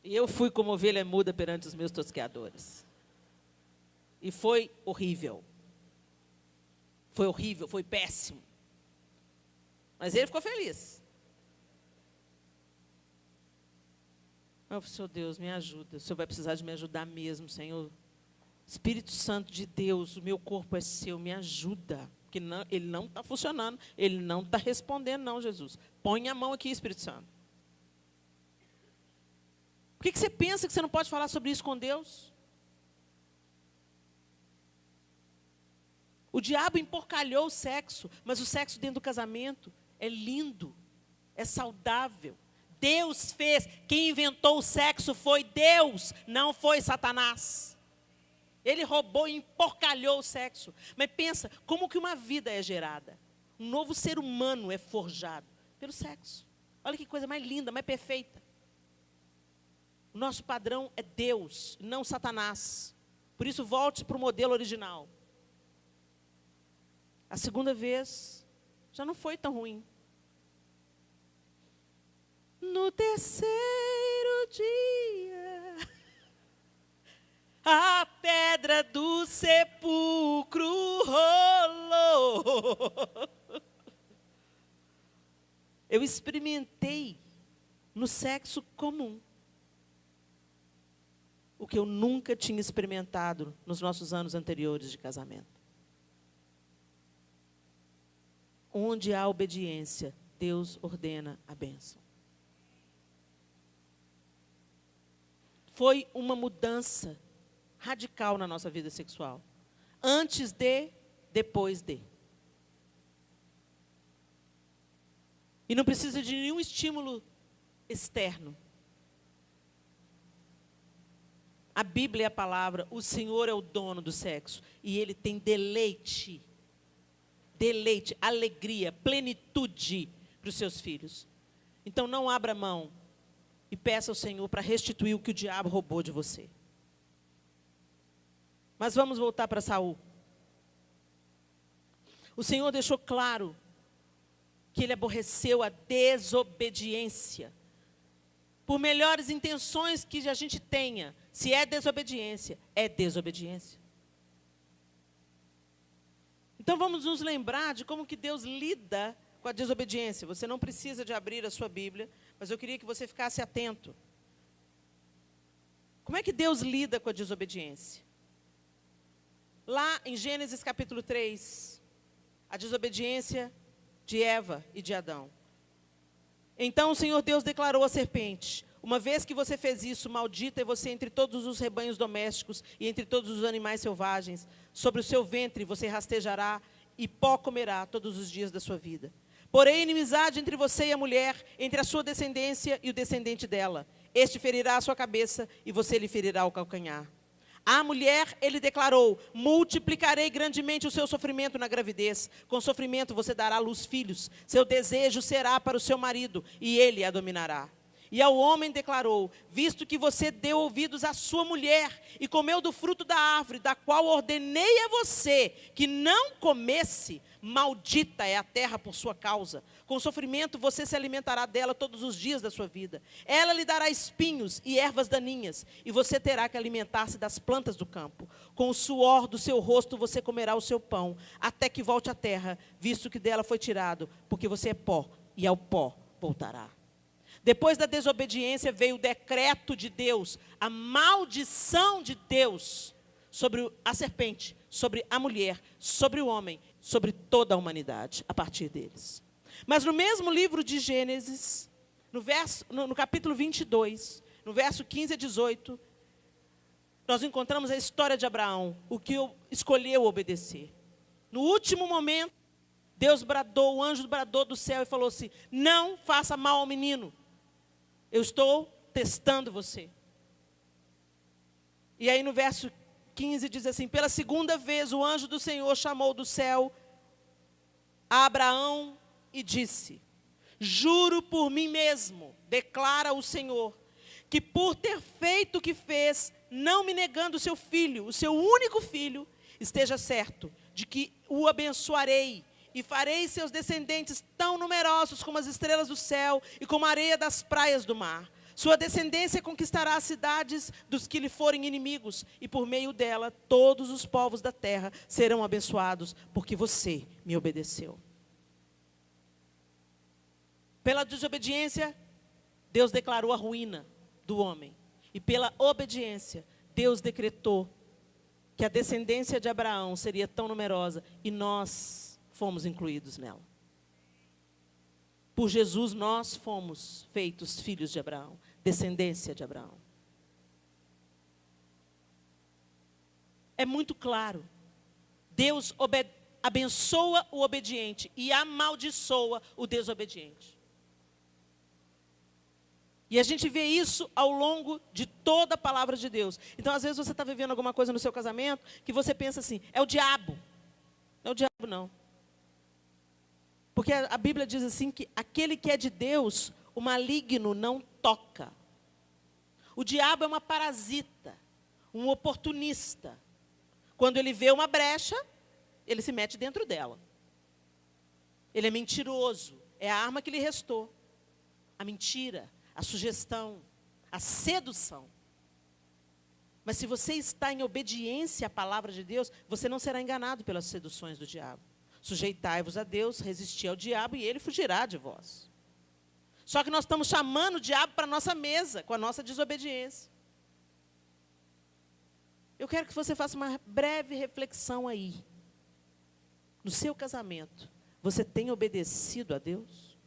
E eu fui como ovelha muda perante os meus tosqueadores. E foi horrível. Foi horrível, foi péssimo. Mas ele ficou feliz. Eu falei, Senhor Deus, me ajuda. O Senhor vai precisar de me ajudar mesmo, Senhor. Espírito Santo de Deus, o meu corpo é seu, me ajuda. Porque não, ele não está funcionando, ele não está respondendo, não, Jesus. Põe a mão aqui, Espírito Santo. Por que você pensa que você não pode falar sobre isso com Deus? O diabo emporcalhou o sexo, mas o sexo dentro do casamento é lindo, é saudável. Deus fez, quem inventou o sexo foi Deus, não foi Satanás. Ele roubou e emporcalhou o sexo. Mas pensa, como que uma vida é gerada? Um novo ser humano é forjado pelo sexo. Olha que coisa mais linda, mais perfeita. O nosso padrão é Deus, não Satanás. Por isso, volte para o modelo original. A segunda vez, já não foi tão ruim. No terceiro dia, a pedra do sepulcro rolou. Eu experimentei no sexo comum o que eu nunca tinha experimentado nos nossos anos anteriores de casamento. Onde há obediência, Deus ordena a bênção. Foi uma mudança radical na nossa vida sexual. Antes de, depois de. E não precisa de nenhum estímulo externo. A Bíblia é a palavra, o Senhor é o dono do sexo. E Ele tem deleite, alegria, plenitude para os seus filhos. Então não abra mão e peça ao Senhor para restituir o que o diabo roubou de você. Mas vamos voltar para Saul. O Senhor deixou claro que Ele aborreceu a desobediência. Por melhores intenções que a gente tenha, se é desobediência, é desobediência. Então vamos nos lembrar de como que Deus lida com a desobediência. Você não precisa de abrir a sua Bíblia, mas eu queria que você ficasse atento. Como é que Deus lida com a desobediência? Lá em Gênesis capítulo 3, a desobediência de Eva e de Adão. Então o Senhor Deus declarou à serpente: uma vez que você fez isso, maldita é você entre todos os rebanhos domésticos e entre todos os animais selvagens. Sobre o seu ventre você rastejará e pó comerá todos os dias da sua vida. Porém, inimizade entre você e a mulher, entre a sua descendência e o descendente dela. Este ferirá a sua cabeça e você lhe ferirá o calcanhar. À mulher, ele declarou: multiplicarei grandemente o seu sofrimento na gravidez. Com sofrimento você dará à luz filhos. Seu desejo será para o seu marido e ele a dominará. E ao homem declarou: visto que você deu ouvidos à sua mulher e comeu do fruto da árvore, da qual ordenei a você que não comesse, maldita é a terra por sua causa. Com sofrimento você se alimentará dela todos os dias da sua vida. Ela lhe dará espinhos e ervas daninhas, e você terá que alimentar-se das plantas do campo. Com o suor do seu rosto você comerá o seu pão, até que volte à terra, visto que dela foi tirado, porque você é pó, e ao pó voltará. Depois da desobediência veio o decreto de Deus, a maldição de Deus sobre a serpente, sobre a mulher, sobre o homem, sobre toda a humanidade, a partir deles. Mas no mesmo livro de Gênesis, no capítulo 22, no verso 15 a 18, nós encontramos a história de Abraão, o que escolheu obedecer. No último momento, Deus bradou, o anjo bradou do céu e falou assim: não faça mal ao menino. Eu estou testando você. E aí no verso 15 diz assim: pela segunda vez o anjo do Senhor chamou do céu a Abraão e disse: juro por mim mesmo, declara o Senhor, que por ter feito o que fez, não me negando o seu filho, o seu único filho, esteja certo de que o abençoarei e farei seus descendentes tão numerosos como as estrelas do céu e como a areia das praias do mar. Sua descendência conquistará as cidades dos que lhe forem inimigos, e por meio dela todos os povos da terra serão abençoados, porque você me obedeceu. Pela desobediência, Deus declarou a ruína do homem. E pela obediência, Deus decretou que a descendência de Abraão seria tão numerosa, e nós fomos incluídos nela. Por Jesus, nós fomos feitos filhos de Abraão, descendência de Abraão. É muito claro. Deus abençoa o obediente e amaldiçoa o desobediente. E a gente vê isso ao longo de toda a palavra de Deus. Então, às vezes, você está vivendo alguma coisa no seu casamento que você pensa assim: é o diabo. Não é o diabo, não. Porque a Bíblia diz assim que aquele que é de Deus, o maligno não toca. O diabo é uma parasita, um oportunista. Quando ele vê uma brecha, ele se mete dentro dela. Ele é mentiroso, é a arma que lhe restou. A mentira, a sugestão, a sedução. Mas se você está em obediência à palavra de Deus, você não será enganado pelas seduções do diabo. Sujeitai-vos a Deus, resisti ao diabo e ele fugirá de vós. Só que nós estamos chamando o diabo para a nossa mesa, com a nossa desobediência. Eu quero que você faça uma breve reflexão aí. No seu casamento, você tem obedecido a Deus?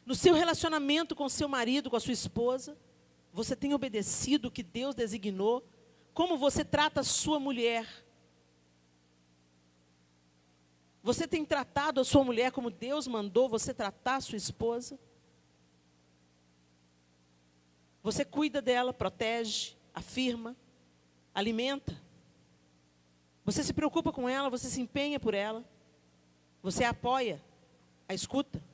No seu relacionamento com seu marido, com a sua esposa, você tem obedecido o que Deus designou? Como você trata a sua mulher? Você tem tratado a sua mulher como Deus mandou você tratar a sua esposa? Você cuida dela, protege, afirma, alimenta? Você se preocupa com ela, você se empenha por ela? Você a apoia, a escuta?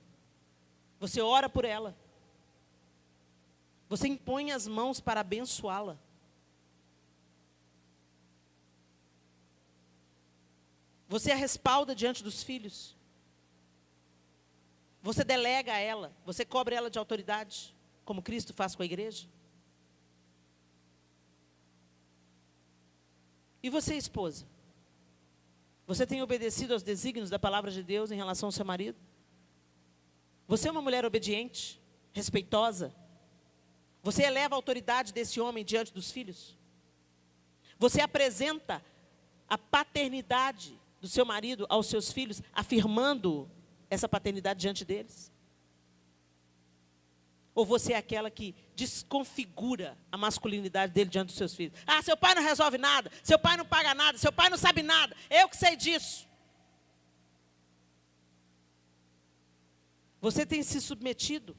Você ora por ela? Você impõe as mãos para abençoá-la? Você a respalda diante dos filhos? Você delega a ela? Você cobre ela de autoridade, como Cristo faz com a igreja? E você, esposa? Você tem obedecido aos desígnios da palavra de Deus em relação ao seu marido? Você é uma mulher obediente, respeitosa? Você eleva a autoridade desse homem diante dos filhos? Você apresenta a paternidade do seu marido aos seus filhos, afirmando essa paternidade diante deles? Ou você é aquela que desconfigura a masculinidade dele diante dos seus filhos? Ah, seu pai não resolve nada, seu pai não paga nada, seu pai não sabe nada, eu que sei disso. Você tem se submetido?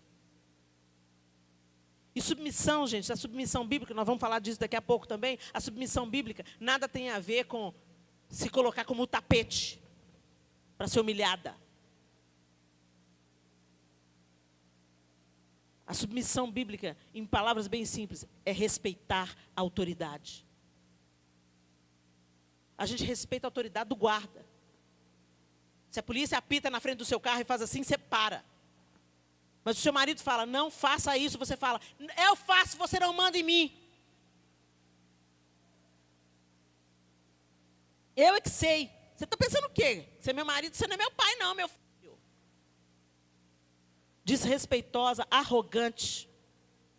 E submissão, gente, a submissão bíblica, nós vamos falar disso daqui a pouco também, a submissão bíblica nada tem a ver com se colocar como tapete para ser humilhada. A submissão bíblica, em palavras bem simples, é respeitar a autoridade. A gente respeita a autoridade do guarda. Se a polícia apita na frente do seu carro e faz assim, você para. Mas o seu marido fala, não faça isso, você fala, eu faço, você não manda em mim. Eu é que sei. Você está pensando o quê? Você é meu marido, você não é meu pai não, meu filho. Desrespeitosa, arrogante,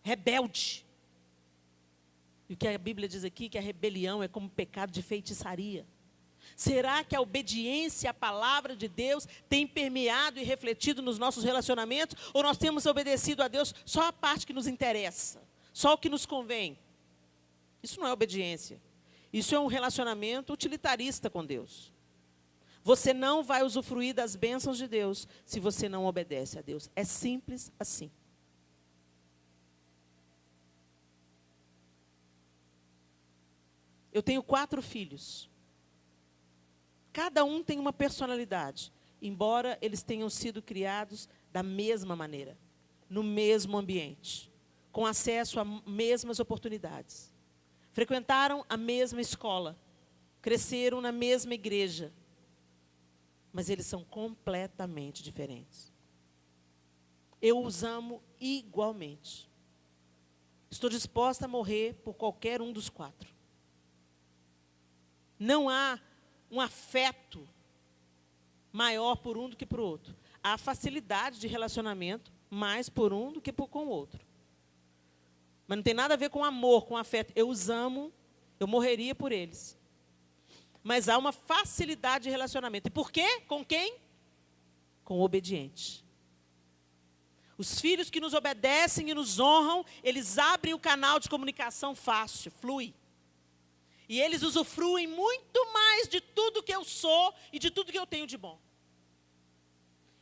rebelde. E o que a Bíblia diz aqui, que a rebelião é como pecado de feitiçaria. Será que a obediência à palavra de Deus tem permeado e refletido nos nossos relacionamentos? Ou nós temos obedecido a Deus só a parte que nos interessa, só o que nos convém? Isso não é obediência. Isso é um relacionamento utilitarista com Deus. Você não vai usufruir das bênçãos de Deus se você não obedece a Deus. É simples assim. Eu tenho 4 filhos. Cada um tem uma personalidade, embora eles tenham sido criados da mesma maneira, no mesmo ambiente, com acesso a mesmas oportunidades. Frequentaram a mesma escola, cresceram na mesma igreja, mas eles são completamente diferentes. Eu os amo igualmente. Estou disposta a morrer por qualquer um dos 4. Não há um afeto maior por um do que por outro. Há facilidade de relacionamento mais por um do que com o outro. Mas não tem nada a ver com amor, com afeto. Eu os amo, eu morreria por eles. Mas há uma facilidade de relacionamento. E por quê? Com quem? Com o obediente. Os filhos que nos obedecem e nos honram, eles abrem o canal de comunicação fácil, flui. E eles usufruem muito mais de tudo que eu sou e de tudo que eu tenho de bom.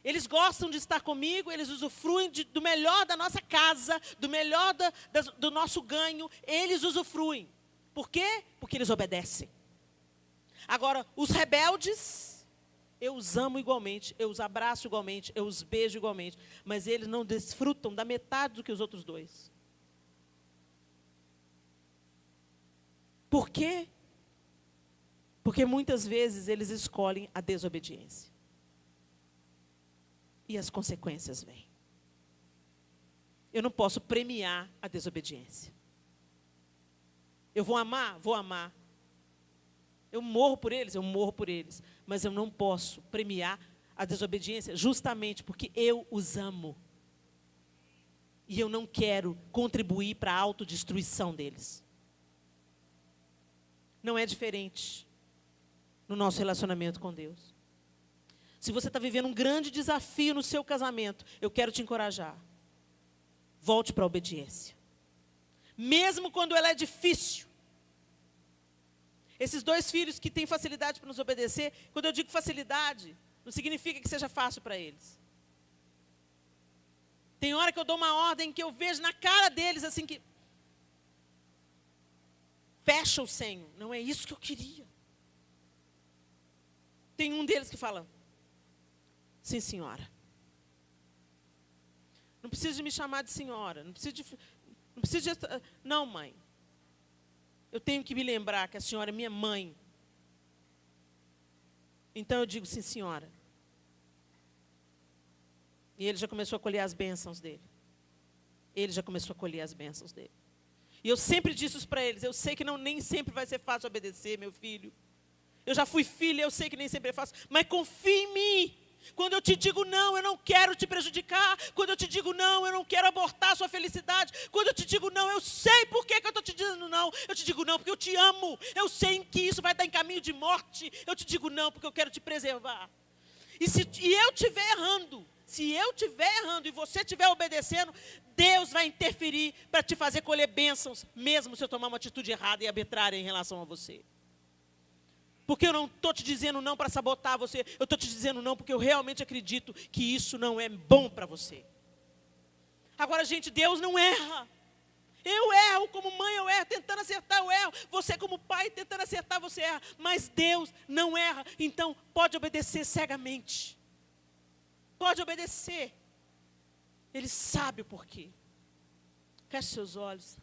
Eles gostam de estar comigo, eles usufruem do melhor da nossa casa, do melhor do nosso ganho, eles usufruem. Por quê? Porque eles obedecem. Agora, os rebeldes, eu os amo igualmente, eu os abraço igualmente, eu os beijo igualmente, mas eles não desfrutam da metade do que os outros 2. Por quê? Porque muitas vezes eles escolhem a desobediência. E as consequências vêm. Eu não posso premiar a desobediência. Eu vou amar? Vou amar. Eu morro por eles? Eu morro por eles. Mas eu não posso premiar a desobediência justamente porque eu os amo. E eu não quero contribuir para a autodestruição deles. Não é diferente no nosso relacionamento com Deus. Se você está vivendo um grande desafio no seu casamento, eu quero te encorajar. Volte para a obediência. Mesmo quando ela é difícil. Esses 2 filhos que têm facilidade para nos obedecer, quando eu digo facilidade, não significa que seja fácil para eles. Tem hora que eu dou uma ordem que eu vejo na cara deles assim que... Fecha o senho. Não é isso que eu queria. Tem um deles que fala, sim, senhora. Não precisa de me chamar de senhora. Não precisa de... Não, mãe. Eu tenho que me lembrar que a senhora é minha mãe. Então eu digo, sim, senhora. E ele já começou a colher as bênçãos dele. Ele já começou a colher as bênçãos dele. E eu sempre disse isso para eles. Eu sei que nem sempre vai ser fácil obedecer, meu filho. Eu já fui filha, eu sei que nem sempre é fácil, mas confia em mim. Quando eu te digo não, eu não quero te prejudicar. Quando eu te digo não, eu não quero abortar a sua felicidade. Quando eu te digo não, eu sei por que eu estou te dizendo não. Eu te digo não porque eu te amo. Eu sei que isso vai estar em caminho de morte. Eu te digo não porque eu quero te preservar. E eu estiver errando, se eu estiver errando e você estiver obedecendo, Deus vai interferir para te fazer colher bênçãos, mesmo se eu tomar uma atitude errada e arbitrária em relação a você. Porque eu não estou te dizendo não para sabotar você, eu estou te dizendo não porque eu realmente acredito que isso não é bom para você. Agora, gente, Deus não erra. Eu erro como mãe, eu erro, tentando acertar, eu erro. Você como pai, tentando acertar, você erra. Mas Deus não erra, então pode obedecer cegamente. Pode obedecer. Ele sabe o porquê. Feche seus olhos.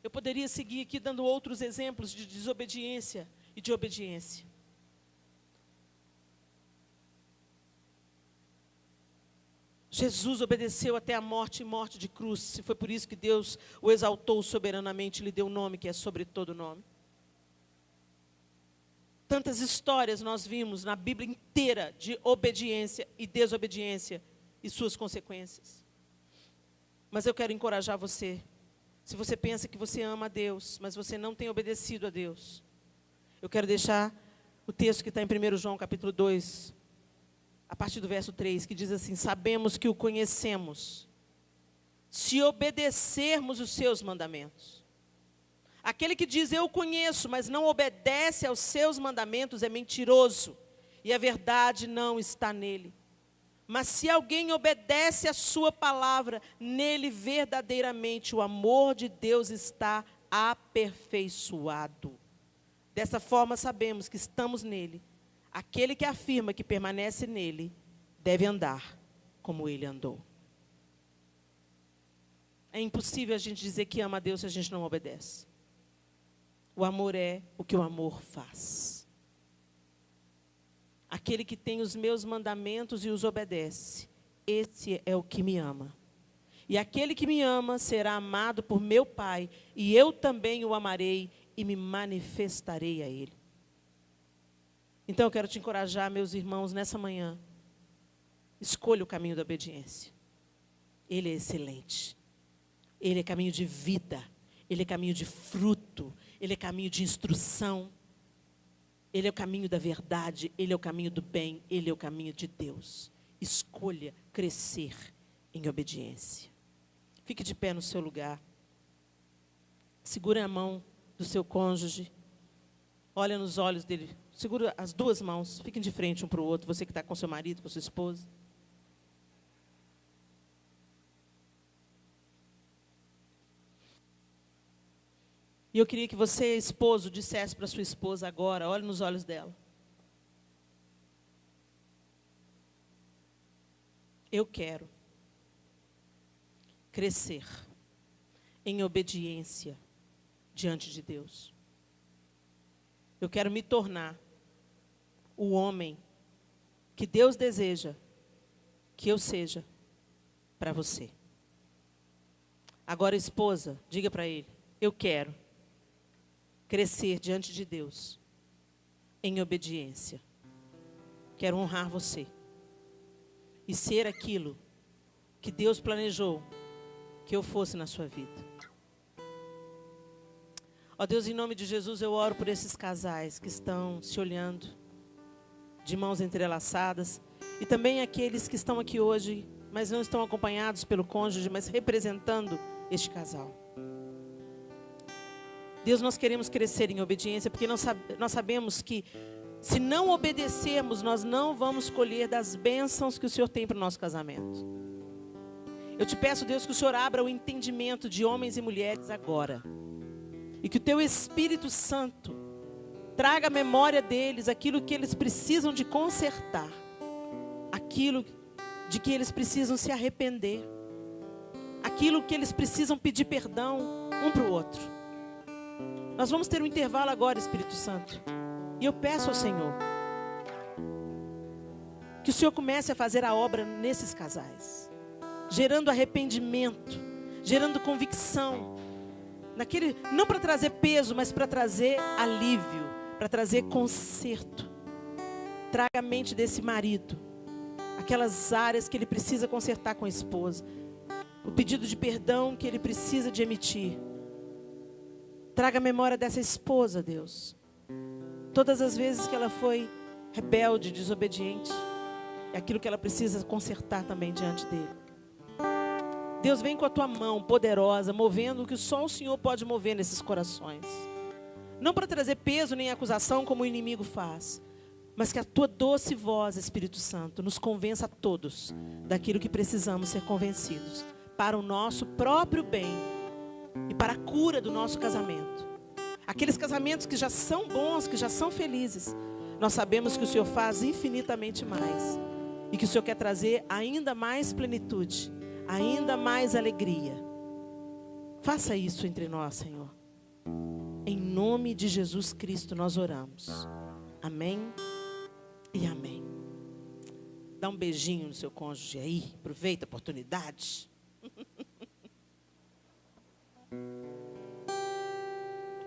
Eu poderia seguir aqui dando outros exemplos de desobediência e de obediência. Jesus obedeceu até a morte e morte de cruz. E foi por isso que Deus o exaltou soberanamente, lhe deu um nome que é sobre todo nome. Tantas histórias nós vimos na Bíblia inteira de obediência e desobediência e suas consequências. Mas eu quero encorajar você. Se você pensa que você ama a Deus, mas você não tem obedecido a Deus, eu quero deixar o texto que está em 1 João capítulo 2, a partir do verso 3, que diz assim: sabemos que o conhecemos, se obedecermos os seus mandamentos. Aquele que diz eu conheço, mas não obedece aos seus mandamentos é mentiroso, e a verdade não está nele. Mas se alguém obedece a sua palavra, nele verdadeiramente o amor de Deus está aperfeiçoado. Dessa forma sabemos que estamos nele. Aquele que afirma que permanece nele, deve andar como ele andou. É impossível a gente dizer que ama a Deus se a gente não obedece. O amor é o que o amor faz. Aquele que tem os meus mandamentos e os obedece, esse é o que me ama. E aquele que me ama será amado por meu Pai, e eu também o amarei e me manifestarei a ele. Então eu quero te encorajar, meus irmãos, nessa manhã. Escolha o caminho da obediência. Ele é excelente. Ele é caminho de vida. Ele é caminho de fruto. Ele é caminho de instrução. Ele é o caminho da verdade, Ele é o caminho do bem, Ele é o caminho de Deus. Escolha crescer em obediência. Fique de pé no seu lugar. Segura a mão do seu cônjuge. Olha nos olhos dele. Segura as duas mãos. Fiquem de frente um para o outro. Você que está com seu marido, com sua esposa. E eu queria que você, esposo, dissesse para sua esposa agora, olhe nos olhos dela. Eu quero crescer em obediência diante de Deus. Eu quero me tornar o homem que Deus deseja que eu seja para você. Agora, esposa, diga para ele, eu quero crescer diante de Deus em obediência. Quero honrar você e ser aquilo que Deus planejou que eu fosse na sua vida. Ó Deus, em nome de Jesus, eu oro por esses casais que estão se olhando de mãos entrelaçadas e também aqueles que estão aqui hoje, mas não estão acompanhados pelo cônjuge, mas representando este casal. Deus, nós queremos crescer em obediência, porque nós sabemos que se não obedecermos, nós não vamos colher das bênçãos que o Senhor tem para o nosso casamento. Eu te peço, Deus, que o Senhor abra o entendimento de homens e mulheres agora. E que o Teu Espírito Santo traga à memória deles aquilo que eles precisam de consertar. Aquilo de que eles precisam se arrepender. Aquilo que eles precisam pedir perdão um para o outro. Nós vamos ter um intervalo agora, Espírito Santo. E eu peço ao Senhor que o Senhor comece a fazer a obra nesses casais, gerando arrependimento, gerando convicção, Não para trazer peso, mas para trazer alívio, para trazer conserto. Traga a mente desse marido, aquelas áreas que ele precisa consertar com a esposa, o pedido de perdão que ele precisa de emitir. Traga a memória dessa esposa, Deus. Todas as vezes que ela foi rebelde, desobediente, é aquilo que ela precisa consertar também diante dele. Deus, vem com a tua mão poderosa, movendo o que só o Senhor pode mover nesses corações. Não para trazer peso nem acusação como o inimigo faz, mas que a tua doce voz, Espírito Santo, nos convença a todos daquilo que precisamos ser convencidos, para o nosso próprio bem e para a cura do nosso casamento. Aqueles casamentos que já são bons, que já são felizes, nós sabemos que o Senhor faz infinitamente mais e que o Senhor quer trazer ainda mais plenitude, ainda mais alegria. Faça isso entre nós, Senhor. Em nome de Jesus Cristo nós oramos. Amém e amém. Dá um beijinho no seu cônjuge aí. Aproveita a oportunidade.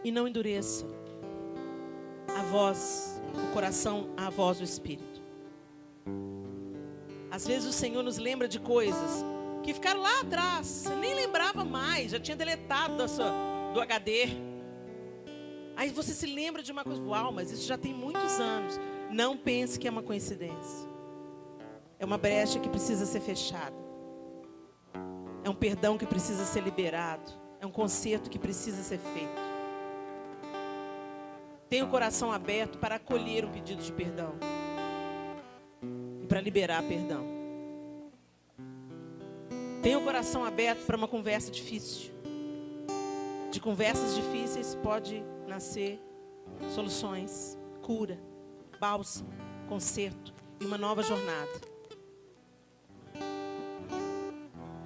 E não endureça a voz, o coração, a voz do Espírito. Às vezes o Senhor nos lembra de coisas que ficaram lá atrás, você nem lembrava mais, já tinha deletado do HD. Aí você se lembra de uma coisa, uau, mas isso já tem muitos anos. Não pense que é uma coincidência. É uma brecha que precisa ser fechada. É um perdão que precisa ser liberado. É um conserto que precisa ser feito. Tenha o coração aberto para acolher um pedido de perdão. E para liberar perdão. Tenha o coração aberto para uma conversa difícil. De conversas difíceis pode nascer soluções, cura, bálsamo, conserto e uma nova jornada.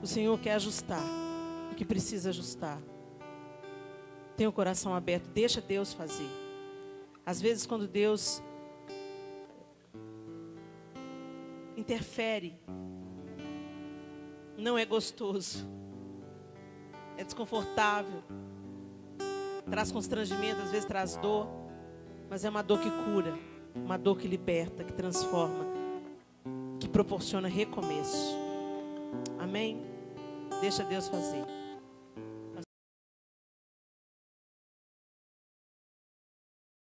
O Senhor quer ajustar o que precisa ajustar. Tenha o coração aberto, deixa Deus fazer. Às vezes quando Deus interfere, não é gostoso, é desconfortável, traz constrangimento, às vezes traz dor, mas é uma dor que cura, uma dor que liberta, que transforma, que proporciona recomeço. Amém? Deixa Deus fazer.